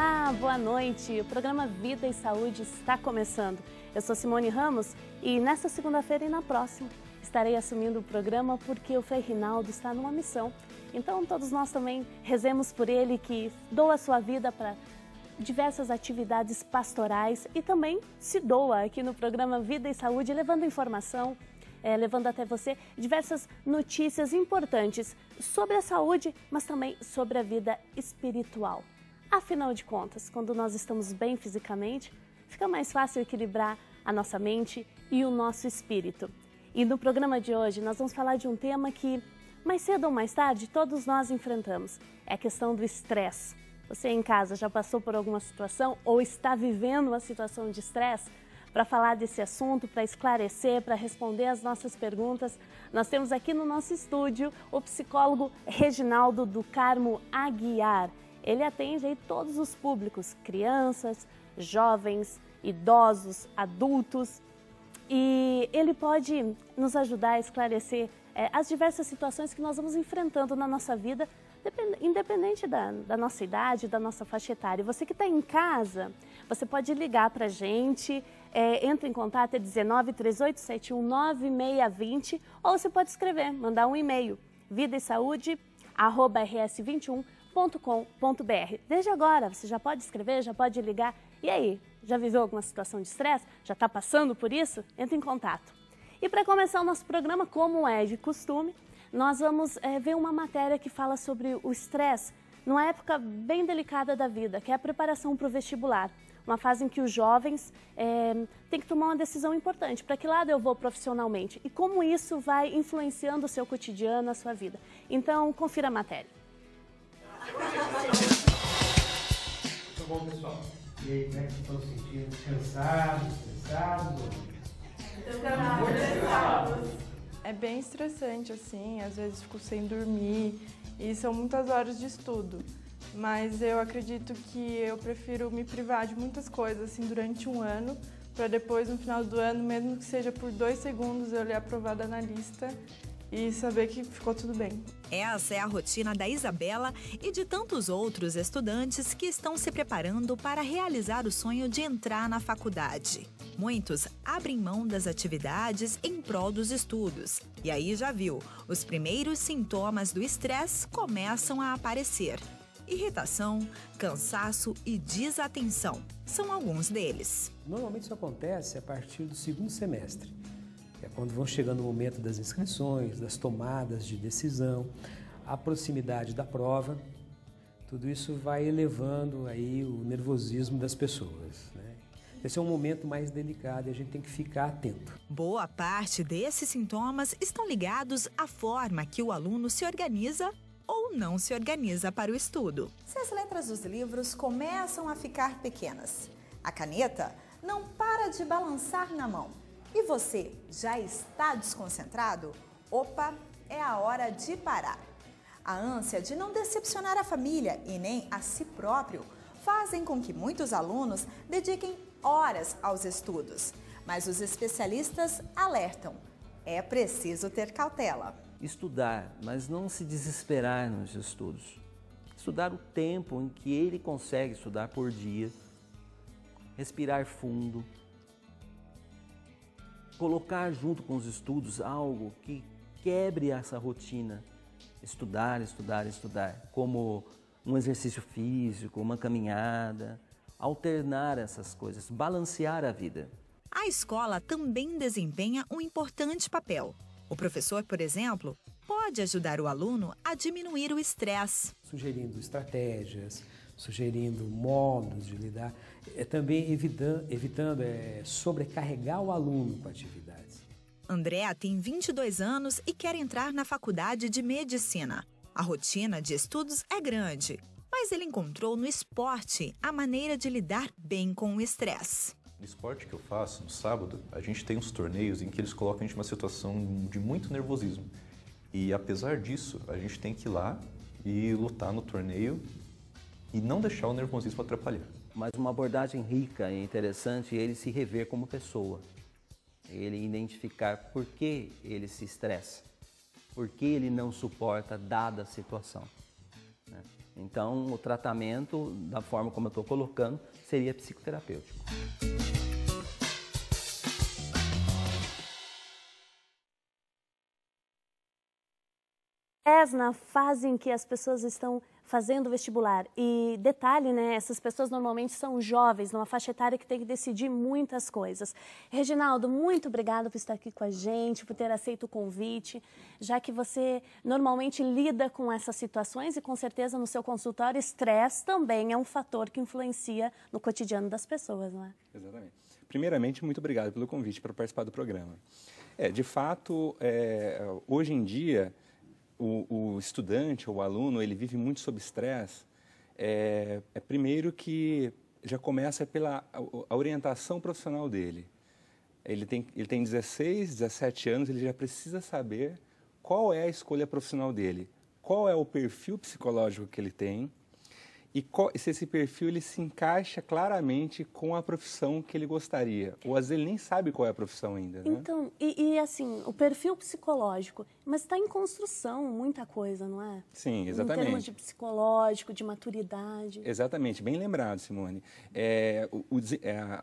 Olá, boa noite. O programa Vida e Saúde está começando. Eu sou Simone Ramos e nesta segunda-feira e na próxima estarei assumindo o programa porque o Frei Rinaldo está numa missão. Então todos nós também rezemos por ele que doa sua vida para diversas atividades pastorais e também se doa aqui no programa Vida e Saúde, levando informação, levando até você diversas notícias importantes sobre a saúde, mas também sobre a vida espiritual. Afinal de contas, quando nós estamos bem fisicamente, fica mais fácil equilibrar a nossa mente e o nosso espírito. E no programa de hoje nós vamos falar de um tema que, mais cedo ou mais tarde, todos nós enfrentamos. É a questão do estresse. Você em casa já passou por alguma situação ou está vivendo uma situação de estresse? Para falar desse assunto, para esclarecer, para responder as nossas perguntas, nós temos aqui no nosso estúdio o psicólogo Reginaldo do Carmo Aguiar. Ele atende aí todos os públicos, crianças, jovens, idosos, adultos, e ele pode nos ajudar a esclarecer as diversas situações que nós vamos enfrentando na nossa vida, independente da nossa idade, da nossa faixa etária. Você que está em casa, você pode ligar para a gente, entra em contato, é 1938719620, ou você pode escrever, mandar um e-mail, vidaesaude@rs21.com.br. Desde agora, você já pode escrever, já pode ligar. E aí, já viveu alguma situação de estresse? Já está passando por isso? Entre em contato. E para começar o nosso programa, como é de costume, nós vamos ver uma matéria que fala sobre o estresse numa época bem delicada da vida, que é a preparação para o vestibular. Uma fase em que os jovens têm que tomar uma decisão importante. Para que lado eu vou profissionalmente? E como isso vai influenciando o seu cotidiano, a sua vida. Então, confira a matéria. Muito bom, pessoal. E aí, como é que vocês estão se sentindo? Cansados, estressados? É bem estressante, assim, às vezes fico sem dormir e são muitas horas de estudo. Mas eu acredito que eu prefiro me privar de muitas coisas, assim, durante um ano, para depois, no final do ano, mesmo que seja por 2 segundos, eu ler aprovada na lista e saber que ficou tudo bem. Essa é a rotina da Isabela e de tantos outros estudantes que estão se preparando para realizar o sonho de entrar na faculdade. Muitos abrem mão das atividades em prol dos estudos. E aí já viu, os primeiros sintomas do estresse começam a aparecer. Irritação, cansaço e desatenção são alguns deles. Normalmente isso acontece a partir do segundo semestre. É quando vão chegando o momento das inscrições, das tomadas de decisão, a proximidade da prova, tudo isso vai elevando aí o nervosismo das pessoas, né? Esse é um momento mais delicado e a gente tem que ficar atento. Boa parte desses sintomas estão ligados à forma que o aluno se organiza ou não se organiza para o estudo. Se as letras dos livros começam a ficar pequenas, a caneta não para de balançar na mão. E você já está desconcentrado? Opa, é a hora de parar. A ânsia de não decepcionar a família e nem a si próprio fazem com que muitos alunos dediquem horas aos estudos. Mas os especialistas alertam, é preciso ter cautela. Estudar, mas não se desesperar nos estudos. Estudar o tempo em que ele consegue estudar por dia, respirar fundo, colocar junto com os estudos algo que quebre essa rotina. Estudar, estudar, estudar, como um exercício físico, uma caminhada, alternar essas coisas, balancear a vida. A escola também desempenha um importante papel. O professor, por exemplo, pode ajudar o aluno a diminuir o estresse. Sugerindo estratégias, sugerindo modos de lidar, também evitando sobrecarregar o aluno com atividades. Andréa tem 22 anos e quer entrar na faculdade de medicina. A rotina de estudos é grande, mas ele encontrou no esporte a maneira de lidar bem com o estresse. No esporte que eu faço, no sábado, a gente tem uns torneios em que eles colocam a gente numa situação de muito nervosismo. E apesar disso, a gente tem que ir lá e lutar no torneio e não deixar o nervosismo atrapalhar. Mas uma abordagem rica e interessante é ele se rever como pessoa. Ele identificar por que ele se estressa, por que ele não suporta dada situação. Então, o tratamento, da forma como eu estou colocando, seria psicoterapêutico. Na fase em que as pessoas estão fazendo vestibular. E detalhe, né, essas pessoas normalmente são jovens, numa faixa etária que tem que decidir muitas coisas. Reginaldo, muito obrigada por estar aqui com a gente, por ter aceito o convite, já que você normalmente lida com essas situações e com certeza no seu consultório estresse também é um fator que influencia no cotidiano das pessoas, não é? Exatamente. Primeiramente, muito obrigado pelo convite para participar do programa. De fato, hoje em dia, o estudante ou o aluno, ele vive muito sob estresse, primeiro que já começa pela a orientação profissional dele. Ele tem 16, 17 anos, ele já precisa saber qual é a escolha profissional dele, qual é o perfil psicológico que ele tem e se esse perfil ele se encaixa claramente com a profissão que ele gostaria. Ou às vezes ele nem sabe qual é a profissão ainda, né? Então, assim, o perfil psicológico, mas está em construção muita coisa, não é? Sim, exatamente. Em termos de psicológico, de maturidade. Exatamente, bem lembrado, Simone.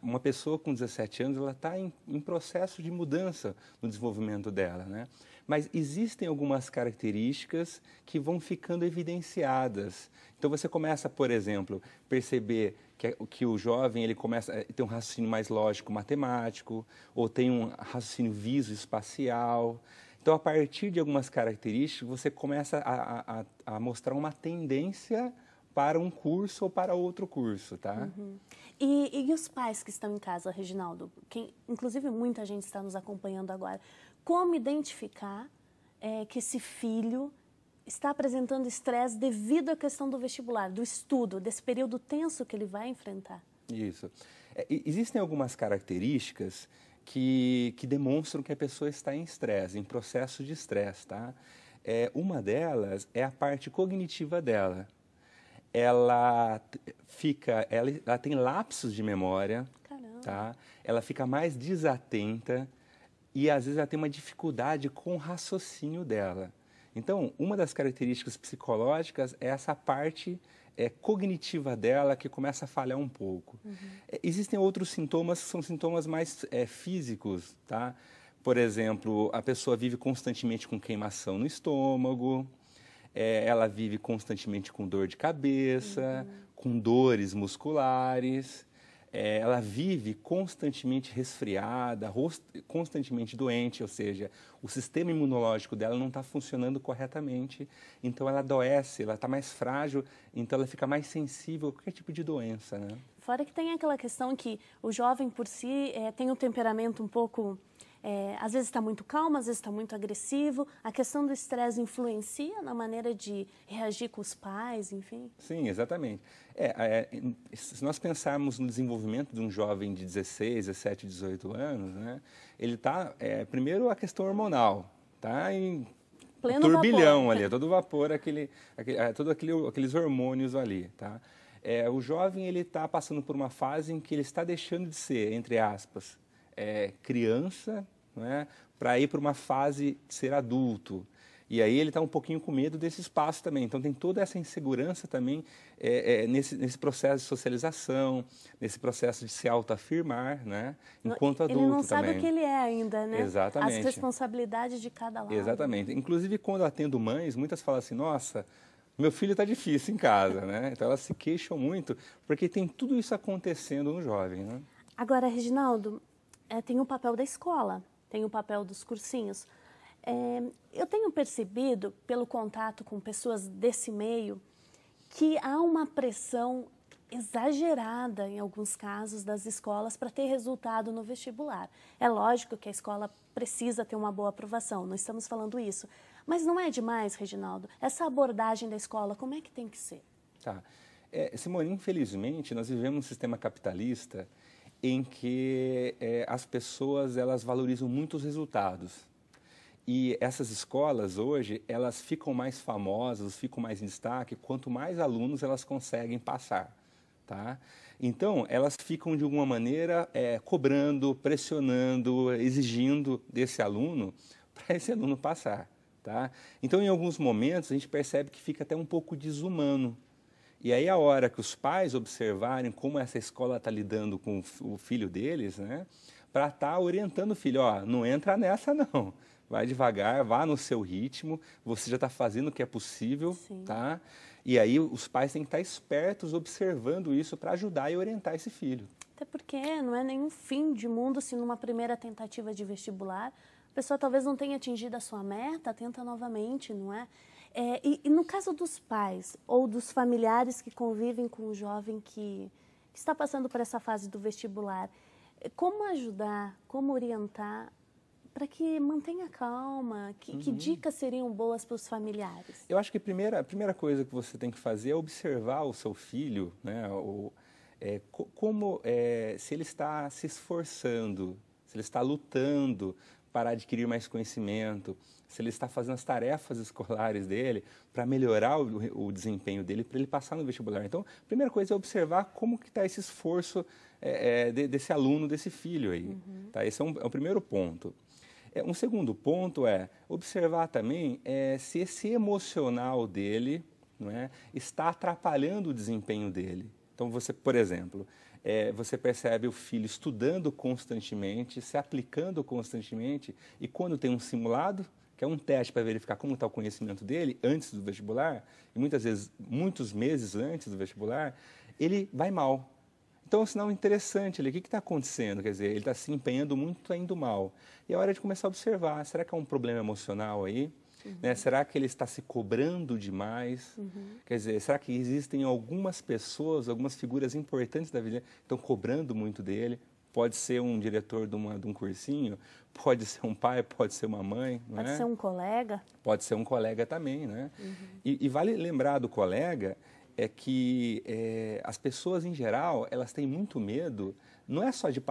Uma pessoa com 17 anos, ela está em processo de mudança no desenvolvimento dela, né? Mas existem algumas características que vão ficando evidenciadas. Então você começa, por exemplo, perceber que o jovem ele começa a ter um raciocínio mais lógico matemático, ou tem um raciocínio visoespacial. Então, a partir de algumas características, você começa a mostrar uma tendência para um curso ou para outro curso, tá? Uhum. E os pais que estão em casa, Reginaldo? Inclusive, muita gente está nos acompanhando agora. Como identificar que esse filho está apresentando estresse devido à questão do vestibular, do estudo, desse período tenso que ele vai enfrentar? Isso. Existem algumas características que demonstram que a pessoa está em estresse, em processo de estresse, tá? Uma delas é a parte cognitiva dela. Ela tem lapsos de memória, tá? Ela fica mais desatenta e às vezes ela tem uma dificuldade com o raciocínio dela. Então, uma das características psicológicas é essa parte cognitiva dela que começa a falhar um pouco. Uhum. Existem outros sintomas que são sintomas mais físicos, tá? Por exemplo, a pessoa vive constantemente com queimação no estômago, ela vive constantemente com dor de cabeça, com dores musculares, ela vive constantemente resfriada, constantemente doente, ou seja, o sistema imunológico dela não está funcionando corretamente, então ela adoece, ela está mais frágil, então ela fica mais sensível a qualquer tipo de doença, né? Fora que tem aquela questão que o jovem por si tem um temperamento um pouco... às vezes está muito calmo, às vezes está muito agressivo. A questão do estresse influencia na maneira de reagir com os pais, enfim? Sim, exatamente. Se nós pensarmos no desenvolvimento de um jovem de 16, 17, 18 anos, né, ele está, primeiro, a questão hormonal, está em pleno turbilhão vapor. ali, todo vapor, todos aqueles hormônios ali, tá? O jovem ele está passando por uma fase em que ele está deixando de ser, entre aspas, criança, né, para ir para uma fase de ser adulto. E aí ele está um pouquinho com medo desse espaço também. Então tem toda essa insegurança também nesse processo de socialização, nesse processo de se autoafirmar, né, enquanto adulto também. Ele não sabe o que ele é ainda, né? Exatamente. As responsabilidades de cada lado. Exatamente. Inclusive, quando eu atendo mães, muitas falam assim, nossa, meu filho está difícil em casa, né? Então elas se queixam muito, porque tem tudo isso acontecendo no jovem, né? Agora, Reginaldo, tem o papel da escola, tem o papel dos cursinhos. Eu tenho percebido, pelo contato com pessoas desse meio, que há uma pressão exagerada, em alguns casos, das escolas para ter resultado no vestibular. É lógico que a escola precisa ter uma boa aprovação, não estamos falando isso. Mas não é demais, Reginaldo? Essa abordagem da escola, como é que tem que ser? Tá. Simone, infelizmente, nós vivemos um sistema capitalista em que as pessoas elas valorizam muito os resultados. E essas escolas hoje, elas ficam mais famosas, ficam mais em destaque, quanto mais alunos elas conseguem passar, tá? Então, elas ficam de alguma maneira cobrando, pressionando, exigindo desse aluno para esse aluno passar, tá? Então, em alguns momentos, a gente percebe que fica até um pouco desumano, E aí a hora que os pais observarem como essa escola está lidando com o filho deles, né, para estar orientando o filho, ó, não entra nessa não, vai devagar, vá no seu ritmo, você já está fazendo o que é possível, Sim. tá? E aí os pais têm que estar espertos observando isso para ajudar e orientar esse filho. Até porque não é nenhum fim de mundo se numa primeira tentativa de vestibular a pessoa talvez não tenha atingido a sua meta, tenta novamente, não é? E no caso dos pais ou dos familiares que convivem com o jovem que está passando por essa fase do vestibular, como ajudar, como orientar para que mantenha calma? Que dicas seriam boas para os familiares? Eu acho que a primeira coisa que você tem que fazer é observar o seu filho, né? Se ele está se esforçando, se ele está lutando para adquirir mais conhecimento, se ele está fazendo as tarefas escolares dele para melhorar o desempenho dele, para ele passar no vestibular. Então, a primeira coisa é observar como que está esse esforço desse aluno, desse filho aí. Tá? Esse é o primeiro ponto. Um segundo ponto é observar também se esse emocional dele, não é, está atrapalhando o desempenho dele. Então, você, por exemplo, você percebe o filho estudando constantemente, se aplicando constantemente, e quando tem um simulado, que é um teste para verificar como está o conhecimento dele antes do vestibular, e muitas vezes, muitos meses antes do vestibular, ele vai mal. Então, é um sinal interessante ali. O que está acontecendo? Quer dizer, ele está se empenhando muito, está indo mal. E é hora de começar a observar. Será que é um problema emocional aí? Né? Será que ele está se cobrando demais? Quer dizer, será que existem algumas pessoas, algumas figuras importantes da vida que estão cobrando muito dele? Pode ser um diretor de um cursinho, pode ser um pai, pode ser uma mãe. Pode ser um colega? Pode ser um colega também, né? E vale lembrar do colega que as pessoas, em geral, elas têm muito medo, não é só de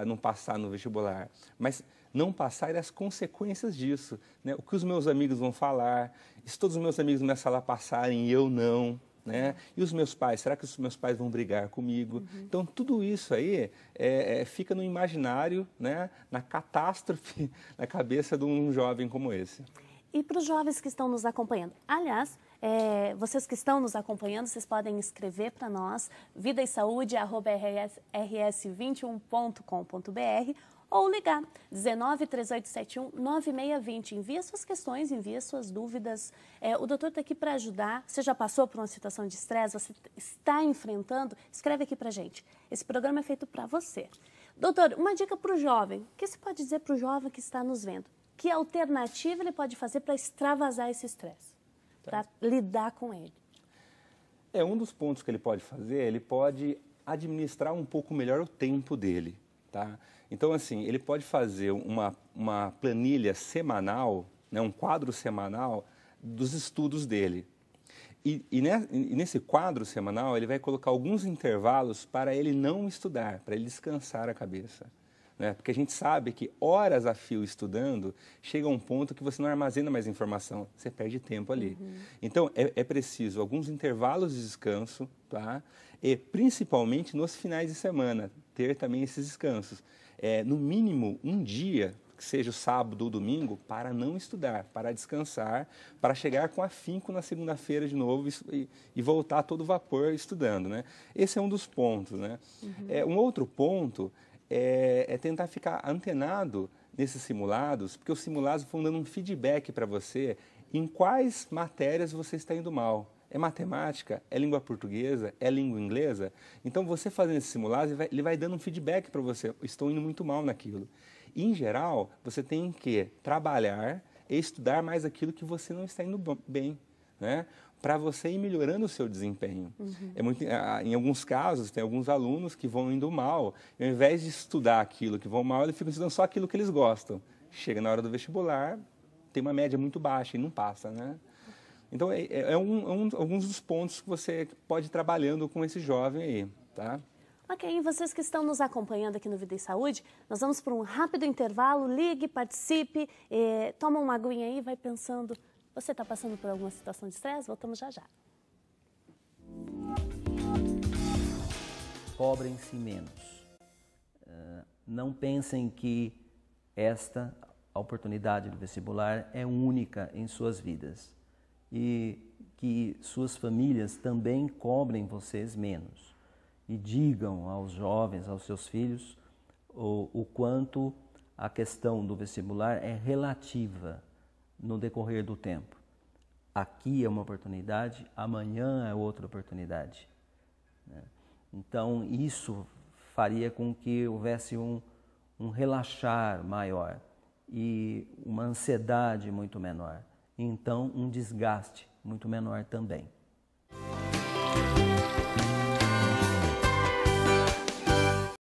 não passar no vestibular, mas não passar e as consequências disso. Né? O que os meus amigos vão falar, se todos os meus amigos na sala passarem e eu não, né? E os meus pais, será que os meus pais vão brigar comigo? Então, tudo isso aí fica no imaginário, né? Na catástrofe na cabeça de um jovem como esse. E para os jovens que estão nos acompanhando? Aliás, vocês que estão nos acompanhando, vocês podem escrever para nós, vidaesaude@rs21.com.br ou ligar 19 3871 9620. Envie suas questões, envie suas dúvidas. O doutor está aqui para ajudar. Você já passou por uma situação de estresse? Você está enfrentando? Escreve aqui para a gente. Esse programa é feito para você. Doutor, uma dica para o jovem. O que você pode dizer para o jovem que está nos vendo? Que alternativa ele pode fazer para extravasar esse estresse? Para lidar com ele? Um dos pontos que ele pode fazer, ele pode administrar um pouco melhor o tempo dele, tá? Então, assim, ele pode fazer uma planilha semanal, né, um quadro semanal dos estudos dele. E nesse quadro semanal, ele vai colocar alguns intervalos para ele não estudar, para ele descansar a cabeça. Né? Porque a gente sabe que horas a fio estudando, chega a um ponto que você não armazena mais informação, você perde tempo ali. Então, é preciso alguns intervalos de descanso, tá? E principalmente nos finais de semana, ter também esses descansos. No mínimo um dia, que seja o sábado ou domingo, para não estudar, para descansar, para chegar com afinco na segunda-feira de novo e voltar a todo vapor estudando. Né? Esse é um dos pontos. Né? Um outro ponto é tentar ficar antenado nesses simulados, porque os simulados vão dando um feedback para você em quais matérias você está indo mal. É matemática? É língua portuguesa? É língua inglesa? Então, você fazendo esses simulados, ele vai dando um feedback para você. Estou indo muito mal naquilo. E, em geral, você tem que trabalhar e estudar mais aquilo que você não está indo bem, né? Para você ir melhorando o seu desempenho. Em alguns casos, tem alguns alunos que vão indo mal. E, ao invés de estudar aquilo que vão mal, eles ficam estudando só aquilo que eles gostam. Chega na hora do vestibular, tem uma média muito baixa e não passa, né? Então, alguns dos pontos que você pode ir trabalhando com esse jovem aí, tá? Ok, e vocês que estão nos acompanhando aqui no Vida e Saúde, nós vamos para um rápido intervalo, ligue, participe, toma uma aguinha aí e vai pensando, você está passando por alguma situação de estresse? Voltamos já já. Cobrem-se menos. Não pensem que esta oportunidade do vestibular é única em suas vidas. E que suas famílias também cobrem vocês menos e digam aos jovens, aos seus filhos, o quanto a questão do vestibular é relativa no decorrer do tempo. Aqui é uma oportunidade, amanhã é outra oportunidade, né? Então, isso faria com que houvesse um relaxar maior e uma ansiedade muito menor. Então, um desgaste muito menor também.